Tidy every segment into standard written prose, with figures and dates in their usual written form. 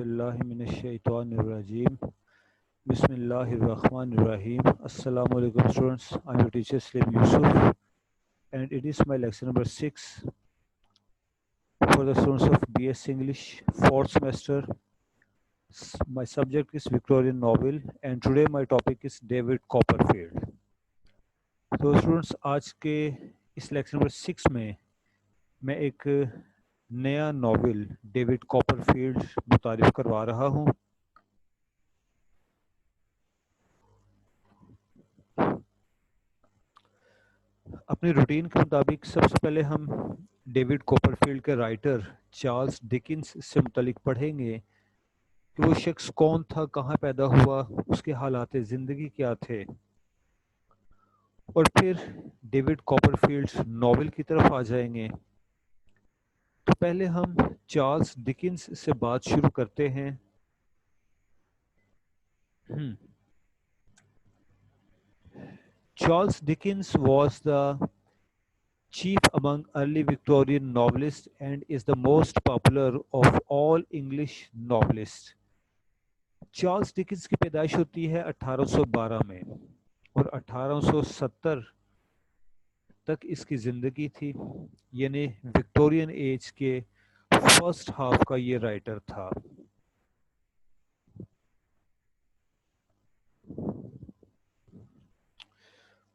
باللہ من الشیطان الرجیم بسم اللہ الرحمن الرحیم السلام علیکم students. I'm your teacher Slim Yusuf and it is my lecture number 6 for the students of BS English 4th semester. My subject is Victorian novel and today my topic is David Copperfield. تو students آج کے اس lecture number 6 میں ایک نیا novel David copper field متعارف کروا رہا ہوں. اپنی روٹین کے مطابق سب سے پہلے ہم ڈیوڈ کاپر فیلڈ کے رائٹر چارلس ڈکنس سے متعلق پڑھیں گے کہ وہ شخص کون تھا, کہاں پیدا ہوا, اس کے حالات زندگی کیا تھے, اور پھر ڈیوڈ کاپر فیلڈ ناول کی طرف آ جائیں گے. تو پہلے ہم چارلس ڈکنس سے بات شروع کرتے ہیں. Charles Dickens was the chief among early Victorian novelists and is the most popular of all English novelists. Charles Dickens کی پیدائش ہوتی ہے 1812 میں اور 1870 تک اس کی زندگی تھی, یعنی وکٹورین ایج کے فرسٹ ہاف کا یہ رائٹر تھا.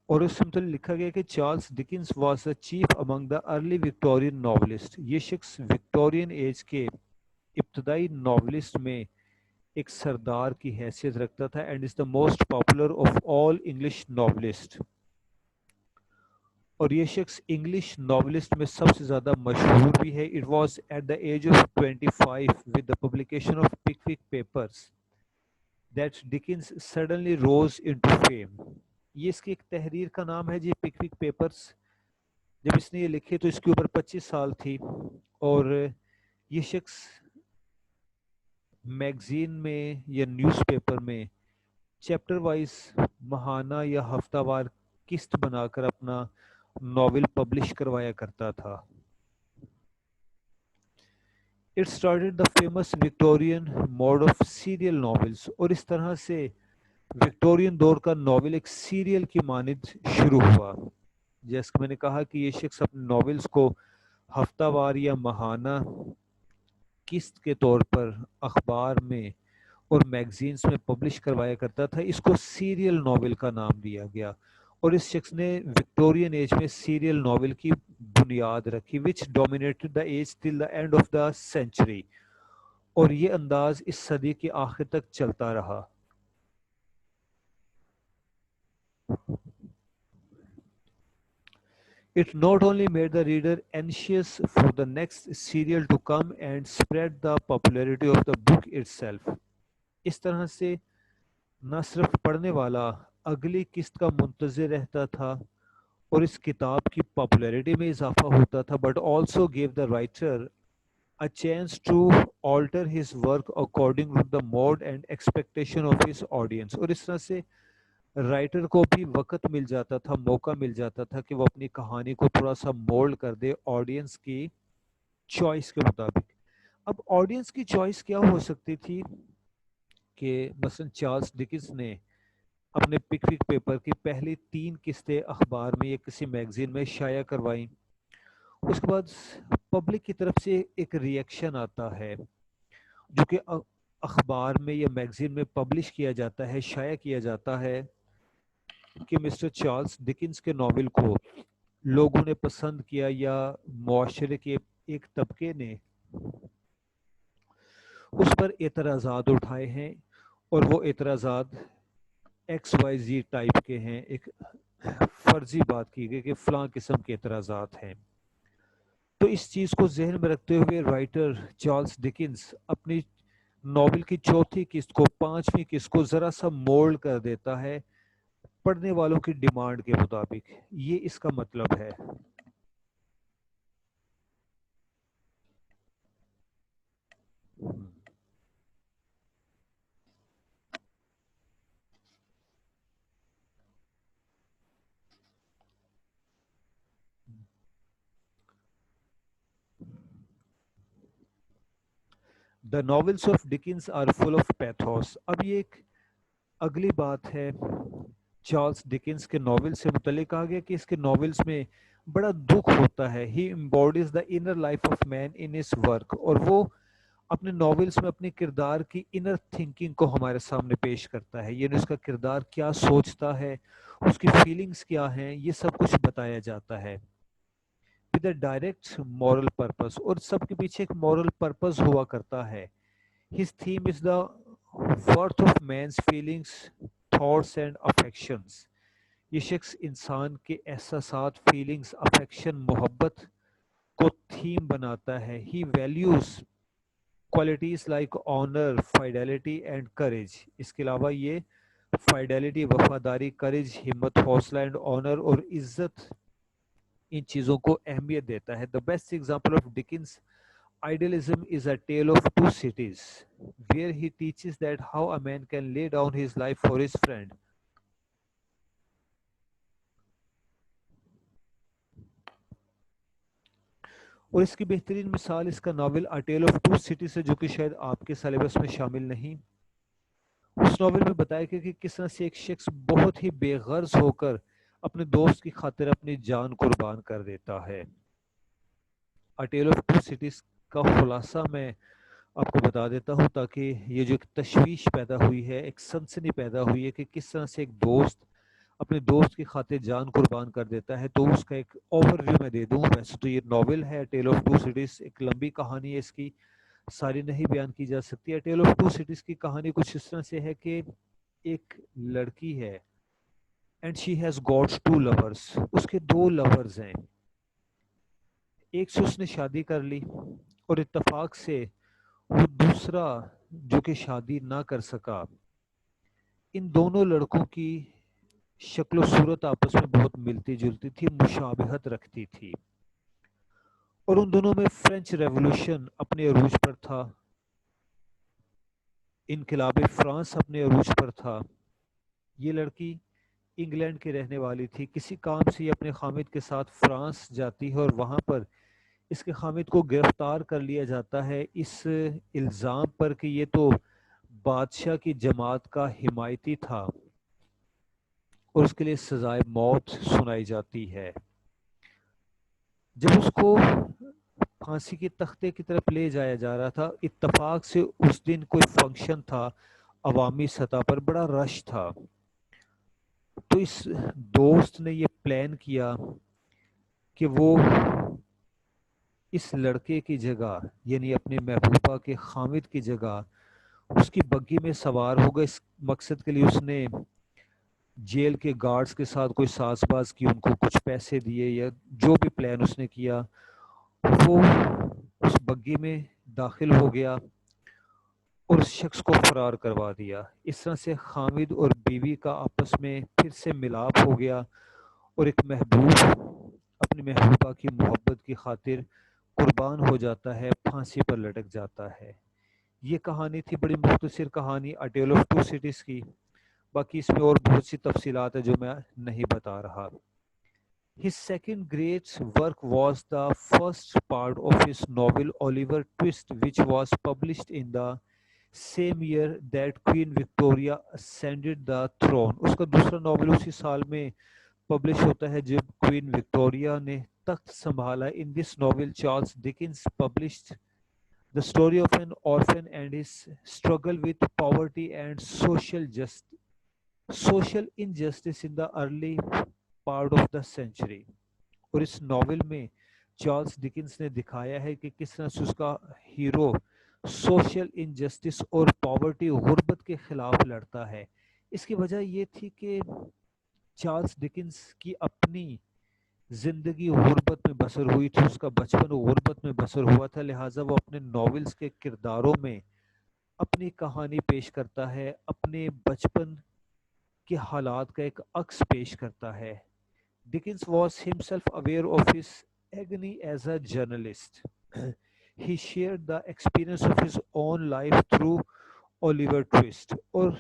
اور اس سے متعلق لکھا گیا کہ Charles Dickens was the chief among the early Victorian novelist. یہ شخص وکٹورین ایج کے ابتدائی ناولسٹ میں ایک سردار کی حیثیت رکھتا تھا and is the most popular of all English novelist. اور یہ شخص انگلش ناولسٹ میں سب سے زیادہ مشہور بھی ہے. It was at the age of 25 with the publication of Pickwick papers that Dickens suddenly rose into fame. یہ اس کی ایک تحریر کا نام ہے جی, پکوک پیپرز. جب اس نے یہ لکھے تو اس کی عمر 25 سال تھی اور یہ شخص میگزین میں یا نیوز پیپر میں چیپٹر وائز ماہانہ یا ہفتہ وار قسط بنا کر اپنا ناول پبلش کروایا کرتا تھا. It started the famous Victorian mode of serial novels. اور اس طرح سے وکٹورین دور کا ناول ایک سیریل کی مانند شروع ہوا. جیسے کہ میں نے کہا کہ یہ شخص اپنے ناولز کو ہفتہ وار یا ماہانہ قسط کے طور پر اخبار میں اور میگزینز میں پبلش کروایا کرتا تھا. اس کو سیریل ناول کا نام دیا گیا اور اس شخص نے وکٹورین ایج میں سیریل ناول کی بنیاد رکھی which dominated the age till the end of the century. اور یہ انداز اس صدی کے آخر تک چلتا رہا. It not only made the reader anxious for the next serial to come and spread the popularity of the book itself. اس طرح سے نہ صرف پڑھنے والا اگلی قسط کا منتظر رہتا تھا اور اس کتاب کی پاپولیرٹی میں اضافہ ہوتا تھا, but also gave the writer a chance to alter his work according to the mode and expectation of his audience. اور اس طرح سے رائٹر کو بھی وقت مل جاتا تھا, موقع مل جاتا تھا کہ وہ اپنی کہانی کو تھوڑا سا مولڈ کر دے آڈینس کی چوائس کے مطابق. اب آڈینس کی چوائس کیا ہو سکتی تھی کہ مثلا چارلس ڈکنس نے اپنے پکوک پیپر کی پہلی 3 قسطیں اخبار میں یا کسی میگزین میں شائع کروائیں. اس کے بعد پبلک کی طرف سے ایک ریئیکشن آتا ہے جو کہ اخبار میں یا میگزین میں پبلش کیا جاتا ہے, شائع کیا جاتا ہے کہ مسٹر چارلس ڈکنس کے ناول کو لوگوں نے پسند کیا یا معاشرے کے ایک طبقے نے اس پر اعتراضات اٹھائے ہیں اور وہ اعتراضات ایکس وائی زی ٹائپ کے ہیں. ایک فرضی بات کی گئی کہ فلاں قسم کے اعتراضات ہیں. تو اس چیز کو ذہن میں رکھتے ہوئے رائٹر چارلس ڈکنس اپنی ناول کی 4تھی قسط کو 5ویں قسط کو ذرا سا مولڈ کر دیتا ہے پڑھنے والوں کی ڈیمانڈ کے مطابق. یہ اس کا مطلب ہے. The novels of Dickens are full of pathos. اب یہ ایک اگلی بات ہے چارلس ڈکنس کے ناول سے متعلق. کہا گیا کہ اس کے ناولس میں بڑا دکھ ہوتا ہے. He embodies the inner life of man in his work. اور وہ اپنے ناولس میں اپنے کردار کی انر تھنکنگ کو ہمارے سامنے پیش کرتا ہے. یعنی اس کا کردار کیا سوچتا ہے, اس کی فیلنگز کیا ہیں, یہ سب کچھ بتایا جاتا ہے with a direct moral purpose. اور سب کے پیچھے ایک مورل پرپز ہوا کرتا ہے. His theme is the worth of man's feelings, thoughts and affections. یہ شخص انسان کے احساسات, فیلنگز, افیکشن, محبت کو تھیم بناتا ہے. He values qualities like honour, fidelity and courage. اس کے علاوہ یہ فائڈیلٹی, وفاداری, کریج, ہمت, حوصلہ اینڈ آنر اور عزت, ان چیزوں کو اہمیت دیتا ہے. The best example of Dickens idealism is a tale of two cities, where he teaches that how a man can lay down his life for his friend. اور اس کی بہترین مثال اس کا novel A Tale of Two Cities ہے, جو کہ شاید آپ کے سلیبس میں شامل نہیں. اس ناول میں بتایا گیا کہ کس طرح سے ایک شخص بہت ہی بے غرض ہو کر اپنے دوست کی خاطر اپنی جان قربان کر دیتا ہے. A Tale of Two Cities کا خلاصہ میں آپ کو بتا دیتا ہوں, تاکہ یہ جو ایک تشویش پیدا ہوئی ہے, ایک سنسنی پیدا ہوئی ہے کہ کس طرح سے ایک دوست اپنے دوست کی خاطر جان قربان کر دیتا ہے, تو اس کا ایک اوور ویو میں دے دوں. ویسے تو یہ ناول ہے ٹیل آف ٹو سٹیز, ایک لمبی کہانی ہے, اس کی ساری نہیں بیان کی جا سکتی ہے. ٹیل آف ٹو سٹیز کی کہانی کچھ اس طرح سے ہے کہ ایک لڑکی ہے and she has got two lovers. اس کے دو لورز ہیں. ایک سے اس نے شادی کر لی اور اتفاق سے وہ دوسرا جو کہ شادی نہ کر سکا. ان دونوں لڑکوں کی شکل و صورت آپس میں بہت ملتی جلتی تھی, مشابہت رکھتی تھی. اور ان دونوں میں فرینچ ریولوشن اپنے عروج پر تھا, انقلاب فرانس اپنے عروج پر تھا. یہ لڑکی انگلینڈ کی رہنے والی تھی. کسی کام سے یہ اپنے خامد کے ساتھ فرانس جاتی ہے اور وہاں پر اس کے خامد کو گرفتار کر لیا جاتا ہے, اس الزام پر کہ یہ تو بادشاہ کی جماعت کا حمایتی تھا, اور اس کے لیے سزائے موت سنائی جاتی ہے. جب اس کو پھانسی کے تختے کی طرف لے جایا جا رہا تھا, اتفاق سے اس دن کوئی فنکشن تھا عوامی سطح پر, بڑا رش تھا. تو اس دوست نے یہ پلان کیا کہ وہ اس لڑکے کی جگہ, یعنی اپنے محبوبہ کے خامد کی جگہ, اس کی بگی میں سوار ہوگا. اس مقصد کے لیے اس نے جیل کے گارڈز کے ساتھ کوئی ساز باز کی, ان کو کچھ پیسے دیے, یا جو بھی پلان اس نے کیا, وہ اس بگی میں داخل ہو گیا اور اس شخص کو فرار کروا دیا. اس طرح سے خامد اور بیوی کا آپس میں پھر سے ملاپ ہو گیا, اور ایک محبوب اپنی محبوبہ کی محبت کی خاطر قربان ہو جاتا ہے, پھانسی پر لٹک جاتا ہے. یہ کہانی تھی, بڑی مختصر کہانی A Tale of Two Cities کی. باقی اس میں اور بہت سی تفصیلات ہیں جو میں نہیں بتا رہا. His second great work was the first part of his novel Oliver Twist, which was published in the same year that Queen Victoria ascended the throne. اس کا دوسرا ناول اسی سال میں پبلش ہوتا ہے جب کوئین وکٹوریا نے تخت سنبھالا. In this novel, Charles Dickens published the story of an orphan and his struggle with poverty and social injustice in the early part of the century. اور اس ناول میں چارلس ڈکنس نے دکھایا ہے کہ کس طرح سے اس کا ہیرو سوشل انجسٹس اور پاورٹی, غربت کے خلاف لڑتا ہے. اس کی وجہ یہ تھی کہ چارلس ڈکنس کی اپنی زندگی غربت میں بسر ہوئی تھی, اس کا بچپن غربت میں بسر ہوا تھا, لہٰذا وہ اپنے ناولز کے کرداروں میں اپنی کہانی پیش کرتا ہے, اپنے بچپن کے حالات کا ایک عکس پیش کرتا ہے. Dickens was himself aware of his agony as a journalist. He shared the experience of his own life through Oliver Twist. اور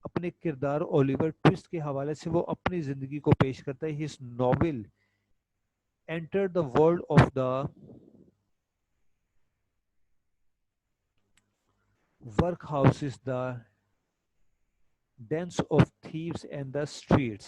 اپنے کردار اولیور ٹوسٹ کے حوالے سے وہ اپنی زندگی کو پیش کرتا ہے. His novel entered the world of the work houses, the dens of thieves and the streets.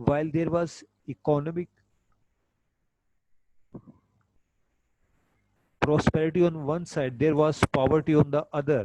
while there was economic prosperity on one side, there was poverty on the other.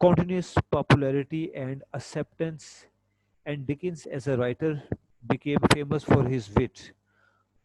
continuous popularity and acceptance, and Dickens as a writer became famous for his wit.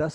10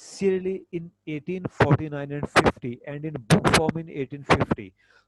serially in 1849 and 50 and in book form in 1850.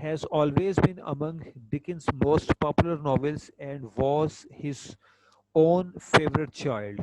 has always been among Dickens' most popular novels and was his own favorite child.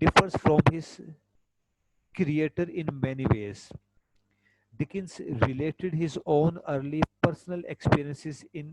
differs from his creator in many ways. Dickens related his own early personal experiences in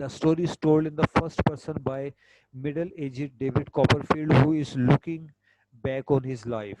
The story is told in the first person by middle-aged David Copperfield who is looking back on his life।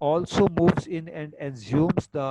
also moves in and assumes the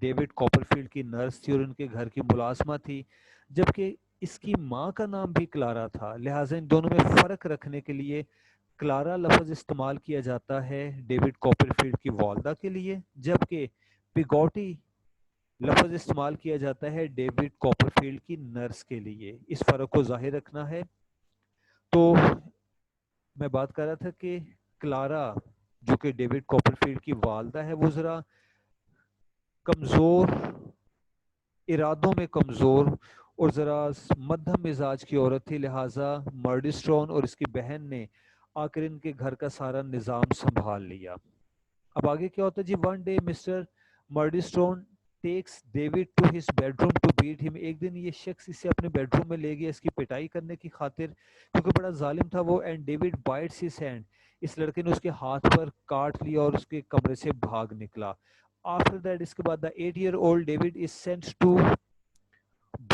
David Copperfield کی nurse تھی اور ان کے گھر کی ملازمہ تھی، جبکہ اس کی ماں کا نام بھی کلارا تھا، لہٰذا ان دونوں میں فرق رکھنے کے لیے کلارا لفظ استعمال کیا جاتا ہے ڈیوڈ کاپرفیلڈ کی والدہ کے لیے، جبکہ پیگوٹی لفظ استعمال کیا جاتا ہے ڈیوڈ کاپرفیلڈ کی نرس کے لیے۔ اس فرق کو ظاہر رکھنا ہے تو میں بات کر رہا تھا کہ کلارا جو کہ ڈیوڈ کاپرفیلڈ کی والدہ ہے وہ ذرا کمزور، ارادوں میں کمزور اور ذرا مدھم مزاج کی عورت تھی، لہٰذا مرڈسٹون اور اس کی بہن نے آ کر ان کے گھر کا سارا نظام سنبھال لیا۔ اب آگے کیا ہوتا ہے جی، one day Mr Murdstone takes David to his bedroom to beat him, ایک دن یہ شخص اسے اپنے بیڈ روم میں لے گیا اس کی پٹائی کرنے کی خاطر، کیونکہ بڑا ظالم تھا وہ، and David bites his hand, اس لڑکے نے اس کے ہاتھ پر کاٹ لیا اور اس کے کمرے سے بھاگ نکلا۔ آفٹر دیٹ، اس کے بعد the 8 year old David is sent to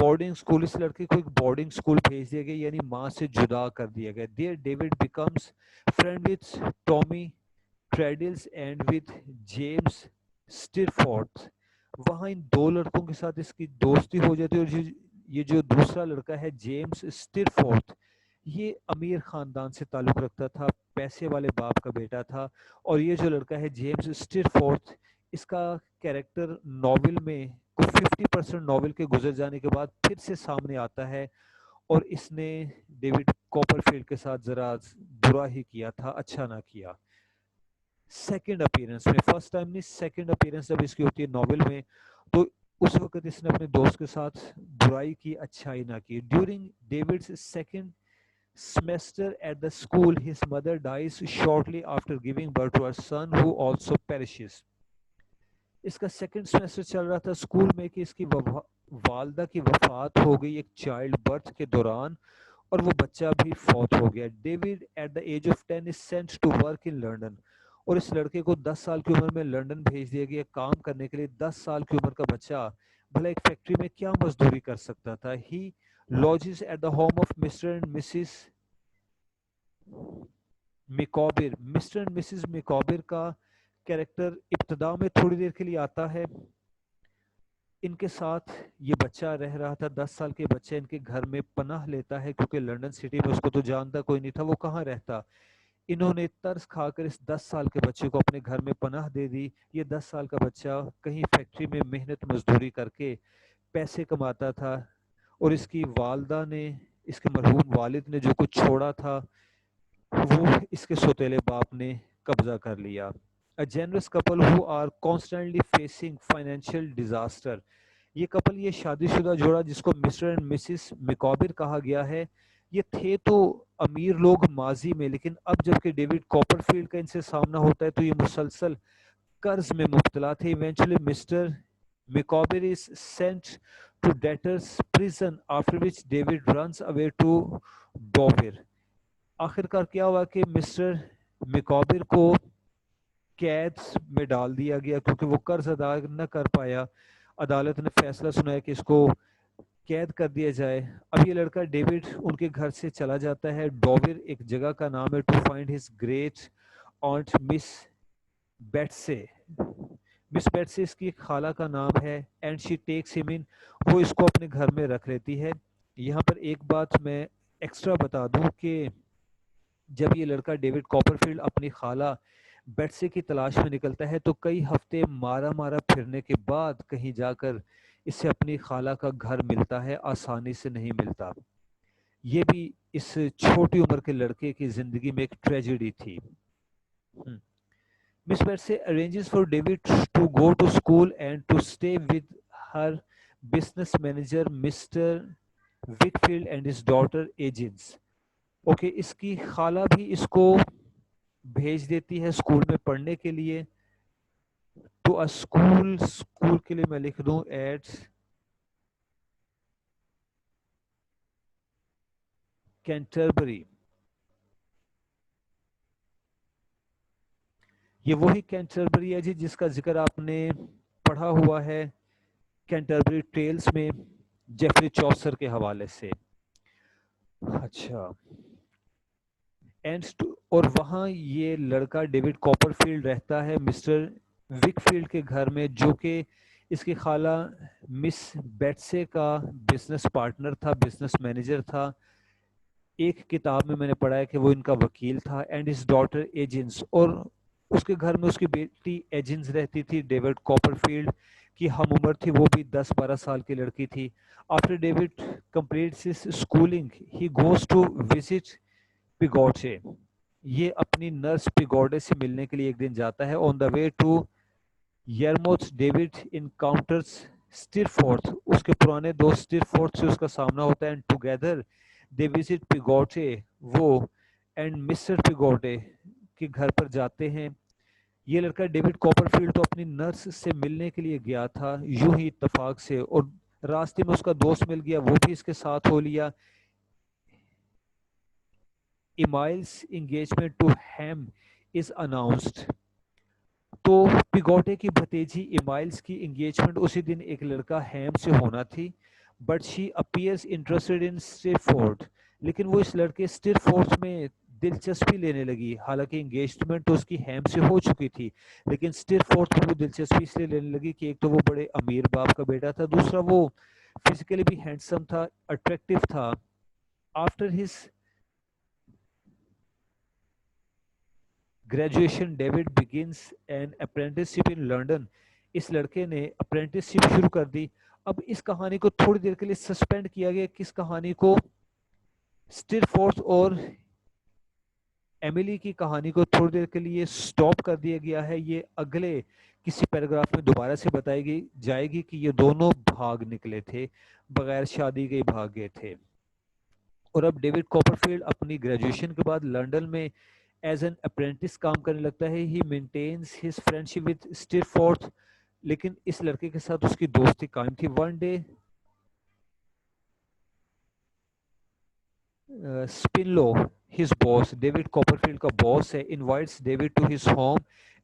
boarding school, اس لڑکے کو ایک بورڈنگ اسکول بھیج دیا گیا، یعنی ماں سے جدا کر دیا گیا۔ There David becomes friend with Tommy Traddles and with James Steerforth, وہاں ان دو لڑکوں کے ساتھ اس کی دوستی ہو جاتی ہے، اور یہ جو دوسرا لڑکا ہے جیمز اسٹرفورتھ، یہ امیر خاندان سے تعلق رکھتا تھا، پیسے والے باپ کا بیٹا تھا، اور یہ جو لڑکا ہے جیمز اسٹرفورتھ، اس کا کیریکٹر ناول میں 50% ناول کے گزر جانے کے بعد پھر سے سامنے آتا ہے، اور اس نے ڈیوڈ کوپرفیلڈ کے ساتھ ذرا برا ہی کیا تھا، اچھا نہ کیا۔ سیکنڈ اپیرنس میں، فرسٹ ٹائم نہیں، سیکنڈ اپیرنس جب اس کی ہوتی ہے ناول میں، تو اس وقت اس نے اپنے دوست کے ساتھ برائی کی، اچھائی نہ کی۔ During David's second semester at the school, his mother dies shortly after giving birth to her son who also perishes۔ اس کا سیکنڈ سیمسٹر چل رہا تھا اسکول میں کہ اس کی والدہ کی وفات ہو گئی ایک چائلڈ برتھ کے دوران، اور وہ بچہ بھی فوت ہو گیا۔ David at the age of 10 is sent to work in London، اور اس لڑکے کو 10 سال کی عمر میں لنڈن بھیج دیا گیا کام کرنے کے لیے۔ 10 سال کی عمر کا بچہ بھلا ایک فیکٹری میں کیا مزدوری کر سکتا تھا۔ He lodges at the home of Mr. and Mrs. Micawber. Mr and Mrs Micawber کا کیریکٹر ابتدا میں تھوڑی دیر کے لیے آتا ہے، ان کے ساتھ یہ بچہ رہ رہا تھا، 10 سال کے بچہ ان کے گھر میں پناہ لیتا ہے، کیونکہ لنڈن سٹی میں اس کو تو جانتا کوئی نہیں تھا وہ کہاں رہتا۔ انہوں نے ترس کھا کر اس 10 سال کے بچے کو اپنے گھر میں پناہ دے دی۔ یہ 10 سال کا بچہ کہیں فیکٹری میں محنت مزدوری کر کے پیسے کماتا تھا، اور اس کی والدہ نے، اس کے مرحوم والد نے جو کچھ چھوڑا تھا وہ اس کے سوتیلے باپ نے قبضہ کر لیا۔ A generous couple who are constantly facing financial disaster، یہ کپل، یہ شادی شدہ جوڑا جس کو مسٹر اینڈ مسز میکوبر کہا گیا ہے، یہ تھے تو امیر لوگ ماضی میں، لیکن اب جب کہ ڈیوڈ کوپرفیلڈ کا ان سے سامنا ہوتا ہے تو یہ مسلسل قرض میں مبتلا تھے۔ Eventually Mr Micawber is sent to debtors prison after which David runs away to Dover۔ آخر کار کیا ہوا کہ مسٹر میکوبر کو قید میں ڈال دیا گیا کیونکہ وہ قرض ادا نہ کر پایا۔ عدالت نے فیصلہ سنایا کہ اس کو قید کر دیا جائے۔ اب یہ لڑکا ڈیوڈ ان کے گھر سے چلا جاتا ہے، ڈوور ایک جگہ کا نام ہے، to find his great aunt Miss Betsey. Miss Betsey اس کی ایک خالہ کا نام ہے، اینڈ شی ٹیکس ہم ان، وہ اس کو اپنے گھر میں رکھ لیتی ہے۔ یہاں پر ایک بات میں ایکسٹرا بتا دوں کہ جب یہ لڑکا ڈیوڈ کوپرفیلڈ اپنی خالہ بیٹسے کی تلاش میں نکلتا ہے تو کئی ہفتے مارا مارا پھرنے کے بعد کہیں جا کر اسے اپنی خالہ کا گھر ملتا ہے، آسانی سے نہیں ملتا۔ یہ بھی اس چھوٹی عمر کے لڑکے کی زندگی میں ایک ٹریجڈی تھی۔ مس بیٹسے arranges for David to go to school and to stay with her business manager Mr. Wickfield and his daughter Agnes۔ Okay, اس کی خالہ بھی اس کو بھیج دیتی ہے اسکول میں پڑھنے کے لیے، تو اسکول کے لیے میں لکھ دوں ایٹ کینٹربری۔ یہ وہی کینٹربری ہے جی جس کا ذکر آپ نے پڑھا ہوا ہے کینٹربری ٹیلز میں جیفری چوسر کے حوالے سے۔ اچھا، اور وہاں یہ لڑکا ڈیوڈ کوپرفیلڈ رہتا ہے مسٹر وک فیلڈ کے گھر میں، جو کہ اس کی خالہ مس بیٹسے کا بزنس پارٹنر تھا، بزنس مینیجر تھا. ایک کتاب میں نے پڑھا ہے کہ وہ ان کا وکیل تھا. اینڈ ہز ڈاٹر ایجنس، اور اس کے گھر میں اس کی بیٹی ایجنس رہتی تھی. ڈیوڈ کاپر فیلڈ کی ہم عمر تھی، وہ بھی 10-12 سال کی لڑکی تھی. After David completes his schooling he goes to visit Peggotty. یہ اپنی نرس پیگوڈے سے ملنے کے لیے ایک دن جاتا ہے. آن دا وے ٹو یرموتھ ڈیوڈ انکاؤنٹرز اسٹرفورتھ، اس کے پرانے دوست اسٹرفورتھ سے اس کا سامنا ہوتا ہے. And together they visit Peggotty. وہ اینڈ مسٹر پیگوٹے کے گھر پر جاتے ہیں. یہ لڑکا ڈیوڈ کاپر فیلڈ تو اپنی نرس سے ملنے کے لیے گیا تھا یوں ہی اتفاق سے، اور راستے میں اس کا دوست مل گیا، وہ بھی اس کے ساتھ ہو لیا. Emily's engagement to Ham is announced. تو پیگوٹے کی بھتیجی ایمائلس کی انگیجمنٹ اسی دن ایک لڑکا ہیم سے ہونا تھی. But she appears interested in Steerforth. لیکن وہ اس لڑکے اسٹرفورتھ میں دلچسپی لینے لگی. حالانکہ انگیجمنٹ تو اس کی ہیم سے ہو چکی تھی، لیکن اسٹرفورتھ میں وہ دلچسپی اس لیے لینے لگی کہ ایک تو وہ بڑے امیر باپ کا بیٹا تھا، دوسرا وہ فزیکلی بھی ہینڈسم تھا، اٹریکٹیو تھا. After his graduation David begins an apprenticeship in London. اس لڑکے نے اپرینٹس شپ شروع کر دی. اب اس کہانی کو تھوڑی دیر کے لیے سسپینڈ کیا گیا. کس کہانی کو؟ اسٹرفورتھ اور ایملی کی کہانی کو تھوڑی دیر کے لیے سٹاپ کر دیا گیا ہے. یہ اگلے کسی پیراگراف میں دوبارہ سے بتائی جائے گی کہ یہ دونوں بھاگ نکلے تھے، بغیر شادی کے بھاگ گئے تھے. اور اب ڈیوڈ کاپرفیلڈ اپنی گریجویشن کے بعد لنڈن میں ایز این اپرینٹس کام کرنے لگتا ہے. He maintains his friendship with Steerforth. لیکن اس لڑکے کے ساتھ اس کی دوستی قائم تھی. One day Spenlow his boss, David Copperfield کا باس ہے، invites David to his home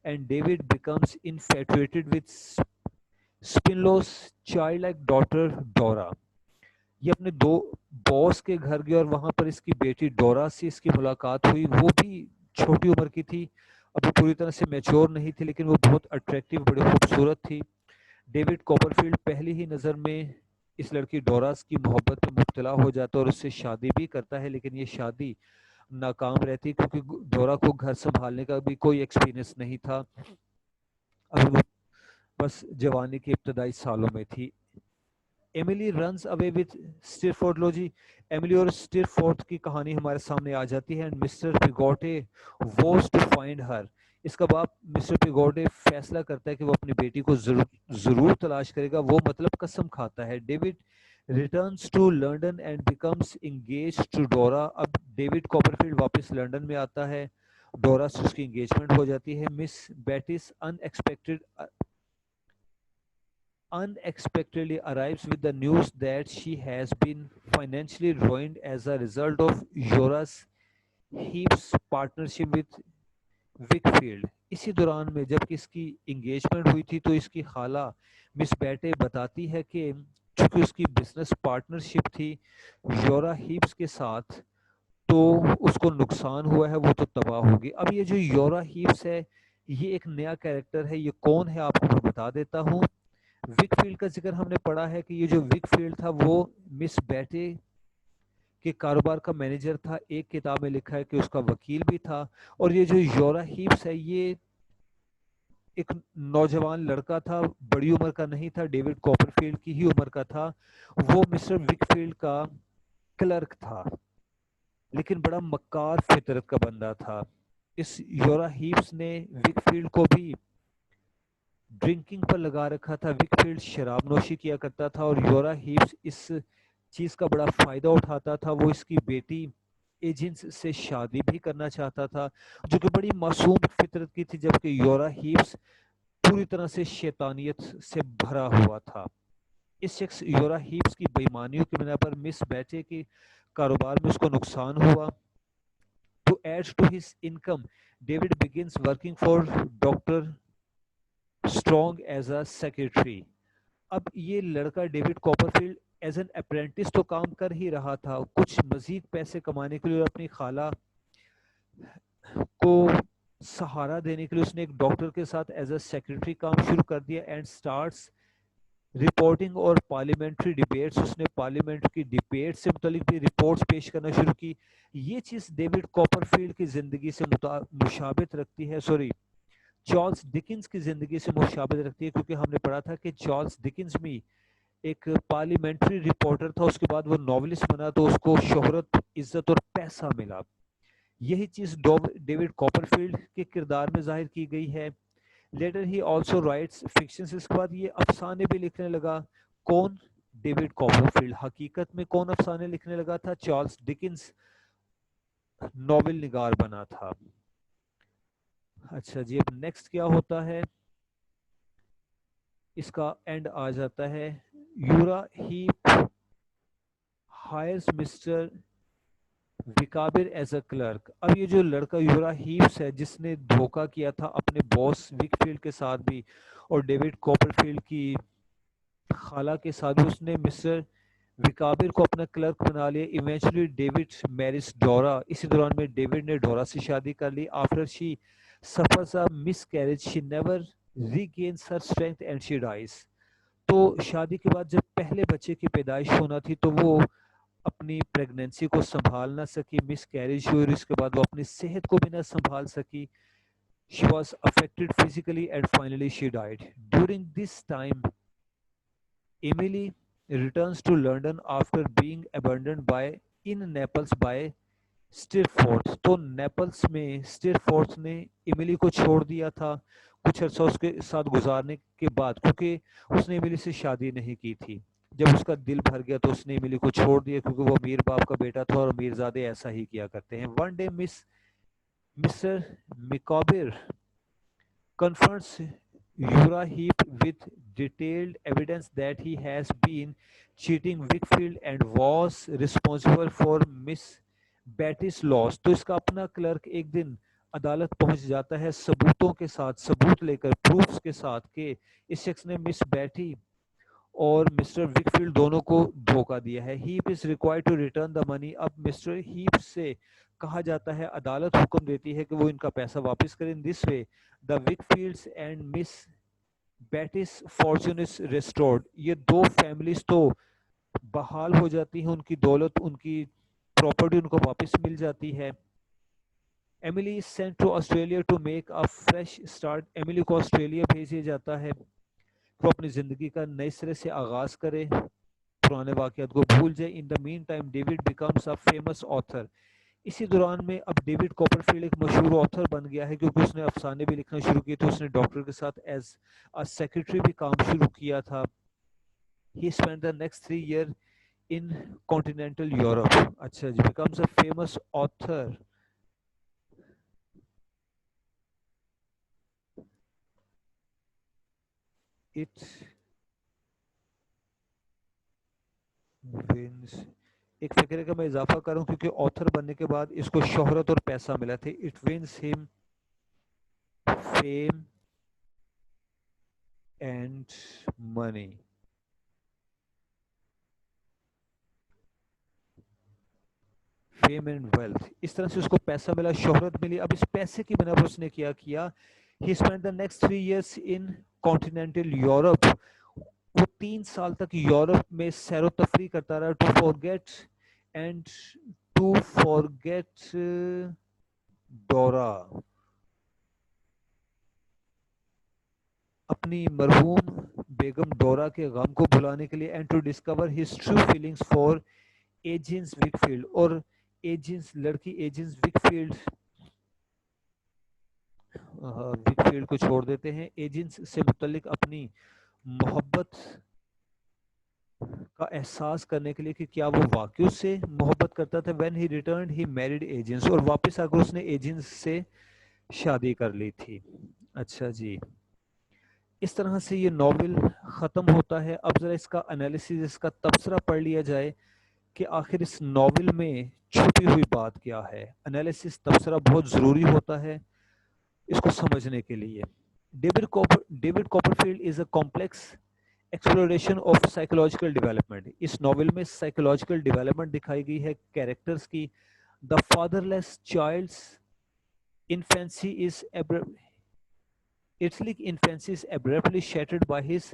and David becomes infatuated with Spenlow's child like daughter Dora. یہ اپنے دو باس کے گھر گیا اور وہاں پر اس کی بیٹی ڈورا سے اس کی ملاقات ہوئی. وہ بھی چھوٹی عمر کی تھی، ابھی پوری طرح سے میچور نہیں تھی، لیکن وہ بہت اٹریکٹیو، بڑی خوبصورت تھی. ڈیوڈ کاپرفیلڈ پہلی ہی نظر میں اس لڑکی ڈوراس کی محبت میں مبتلا ہو جاتا ہے اور اس سے شادی بھی کرتا ہے. لیکن یہ شادی ناکام رہتی کیونکہ ڈورا کو گھر سنبھالنے کا بھی کوئی ایکسپیرینس نہیں تھا. ابھی وہ بس جوانی کے ابتدائی سالوں میں تھی. Emily runs away with Steerforth. لو جی، ایملی اور اسٹرفورتھ کی کہانی ہمارے سامنے آ جاتی ہے. And Mr Peggotty was to find her. اس کا باپ مسٹر پیگوٹے فیصلہ کرتا ہے کہ وہ اپنی بیٹی کو ضرور تلاش کرے گا. وہ مطلب قسم کھاتا ہے. David returns to London and becomes engage to Dora. اب ڈیوڈ کاپرفیلڈ واپس لنڈن میں آتا ہے، ڈورا سے اس کی انگیجمنٹ ہو جاتی ہے. مس beats unexpectedly arrives with the news that she has been financially ruined as a result of Joras Heap's partnership with Wickfield. اسی دوران میں جب کہ اس کی انگیجمنٹ ہوئی تھی تو اس کی خالہ مس بیٹے بتاتی ہے کہ چونکہ اس کی بزنس پارٹنرشپ تھی یورا ہیپس کے ساتھ تو اس کو نقصان ہوا ہے، وہ تو تباہ ہوگی. اب یہ جو یورا ہیپس ہے یہ ایک نیا کیریکٹر ہے. یہ کون ہے آپ کو میں بتا دیتا ہوں. وک فیلڈ کا ذکر ہم نے پڑھا ہے کہ یہ جو وک فیلڈ تھا وہ مس بیٹے کے کاروبار کا مینیجر تھا. ایک کتاب میں لکھا ہے کہ اس کا وکیل بھی تھا. اور یہ جو یورا ہیپس ہے یہ ایک نوجوان لڑکا تھا، بڑی عمر کا نہیں تھا، ڈیوڈ کاپر فیلڈ کی ہی عمر کا تھا. وہ مسٹر وک فیلڈ کا کلرک تھا، لیکن بڑا مکار فطرت کا بندہ تھا. اس یورا ہیپس نے وک فیلڈ کو بھی ڈرنکنگ پر لگا رکھا تھا. وک فیلڈ شراب نوشی کیا کرتا تھا اور یورا ہیپس اس چیز کا بڑا فائدہ اٹھاتا تھا. وہ اس کی بیٹی ایجنس سے شادی بھی کرنا چاہتا تھا جو کہ بڑی معصوم فطرت کی تھی، جبکہ یورا ہیپس پوری طرح سے شیطانیت سے بھرا ہوا تھا. اس شخص یورا ہیپس کی بےایمانیوں کی بنا پر مس بیٹے کے کاروبار میں اس کو نقصان ہوا. To add to his income, David begins working for Dr. Strong as a secretary. اب یہ لڑکا ڈیوڈ کاپرفیلڈ ایز این اپرینٹس تو کام کر ہی رہا تھا، کچھ مزید پیسے کمانے کے لیے اور اپنی خالہ کو سہارا دینے کے لیے اس نے ایک ڈاکٹر کے ساتھ ایز اے سیکرٹری کام شروع کر دیا. اینڈ اسٹارٹس رپورٹنگ اور پارلیمنٹری ڈیبیٹس، اس نے پارلیمنٹ کی ڈیبیٹ سے متعلق بھی رپورٹس پیش کرنا شروع کی. یہ چیز ڈیوڈ کوپر فیلڈ کی زندگی سے مشابہت رکھتی ہے، سوری، چارلز ڈکنز کی زندگی سے مشابہت رکھتی ہے، کیونکہ ہم نے پڑھا تھا کہ چارلز ڈکنز بھی ایک پارلیمنٹری رپورٹر تھا، اس کے بعد وہ ناولسٹ بنا تو اس کو شہرت، عزت اور پیسہ ملا. یہی چیز ڈیوڈ کوپر فیلڈ کے کردار میں ظاہر کی گئی ہے. Later he also writes fictions, اس کے بعد یہ افسانے بھی لکھنے لگا. کون؟ David Copperfield. حقیقت میں کون افسانے لکھنے لگا تھا؟ چارلز ڈکنز ناول نگار بنا تھا. اچھا جی، اب نیکسٹ کیا ہوتا ہے؟ اس کا اینڈ آ جاتا ہے. Uriah Heep hires Mr Micawber as a clerk. اب یہ جو لڑکا یورا ہیپس ہے، جس نے دھوکہ کیا تھا اپنے باس وک فیلڈ کے ساتھ بھی اور ڈیوڈ کوپر فیلڈ کی خالہ کے ساتھ بھی، اس نے مسٹر وکابر کو اپنا کلرک بنا لیا. Eventually David marries Dora. اسی دوران میں ڈیوڈ نے ڈورا سے شادی کر لی. After she suffers a miscarriage she never regains her strength and she dies. تو شادی کے بعد جب پہلے بچے کی پیدائش ہونا تھی تو وہ اپنی پریگنینسی کو سنبھال نہ سکی، مس کیریج ہوئی، اور اس کے بعد وہ اپنی صحت کو بھی نہ سنبھال سکی. She was affected physically and finally she died. During this time, Emily returns to London after being abandoned by in Naples by اسٹیرفورتھ. تو نیپلس میں اسٹیرفورتھ نے ایملی کو چھوڑ دیا تھا کچھ عرصہ اس کے ساتھ گزارنے کے بعد، کیونکہ اس نے ایملی سے شادی نہیں کی تھی. جب اس کا دل بھر گیا تو اس نے ایملی کو چھوڑ دیا، کیونکہ وہ امیر باپ کا بیٹا تھا اور امیر زادے ایسا ہی کیا کرتے ہیں. One day Mr Micawber confronts Uriah Heep with detailed evidence that he has been cheating Wakefield and was responsible for Miss Betty's loss. تو اس کا اپنا کلرک ایک دن عدالت پہنچ جاتا ہے ثبوتوں کے ساتھ، ثبوت لے کر، پروفز کے ساتھ، کہ اس شخص نے مس بیٹی اور مسٹر وکفیلڈ دونوں کو دھوکہ دیا ہے. Heep is required to return the money. اب مسٹر ہیپ سے کہا جاتا ہے، عدالت حکم دیتی ہے کہ وہ ان کا پیسہ واپس کریں. This way the Wickfields and Miss Betsey's fortune is restored. یہ دو فیملیز تو بحال ہو جاتی ہیں، ان کی دولت، ان کی پراپرٹی ان کو واپس مل جاتی ہے. Emily is sent to Australia to make a fresh start. Emily کو آسٹریلیا بھیجا جاتا ہے، وہ اپنی زندگی کا نئے سرے سے آغاز کرے، پرانے واقعات کو بھول جائے. In the meantime David becomes a famous author. اسی دوران میں اب ڈیوڈ کوپر فیلڈ ایک مشہور آتھر بن گیا ہے، کیونکہ اس نے افسانے بھی لکھنا شروع کیے تھے. اس نے ڈاکٹر کے ساتھ ایز اے سیکرٹری بھی کام شروع کیا تھا. He spend the next 3 year in continental Europe. اچھا جی، becomes a famous author. It wins. ایک فکرے کا میں اضافہ کروں، کیونکہ آتھر بننے کے بعد اس کو شہرت اور پیسہ ملا تھے. It wins him fame and money. Fame and wealth, اس طرح سے اس کو پیسہ ملا، شہرت ملی. اب اس پیسے کی بنا پر اس نے کیا کیا؟ He spend the next 3 years in continental Europe. وہ 3 سال تک یورپ میں سیر و تفریح کرتا رہا. And to forget Dora. اپنی مرحوم بیگم ڈورا کے غم کو بھلانے کے لیے. And to discover his true feelings for Agnes Wickfield. اور ایجنس لڑکی ایجنس وکفیلڈ وکفیلڈ کو چھوڑ دیتے ہیں. ایجنس سے متعلق اپنی محبت کا احساس کرنے کے لیے کہ کیا وہ واقعی اس سے محبت کرتا تھا. When he returned he married Agnes. اور واپس آ کر اس نے ایجنس سے شادی کر لی تھی. اچھا جی، اس طرح سے یہ ناول ختم ہوتا ہے. اب ذرا اس کا انالیسس، اس کا تبصرہ پڑھ لیا جائے کہ آخر اس ناول میں چھپی ہوئی بات کیا ہے. انالیسس، تبصرہ بہت ضروری ہوتا ہے اس کو سمجھنے کے لیے. David Copperfield is a complex exploration of psychological development. اس ناول میں سائیکولوجیکل ڈیولپمنٹ دکھائی گئی ہے کیریکٹرز کی. The fatherless child's infancy is abruptly shattered by his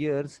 years,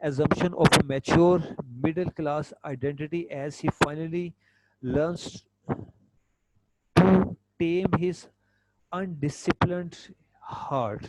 assumption of a mature middle class identity as he finally learns to tame his undisciplined heart.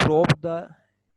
probe the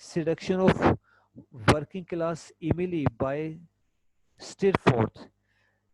seduction of working class Emily by Steerforth.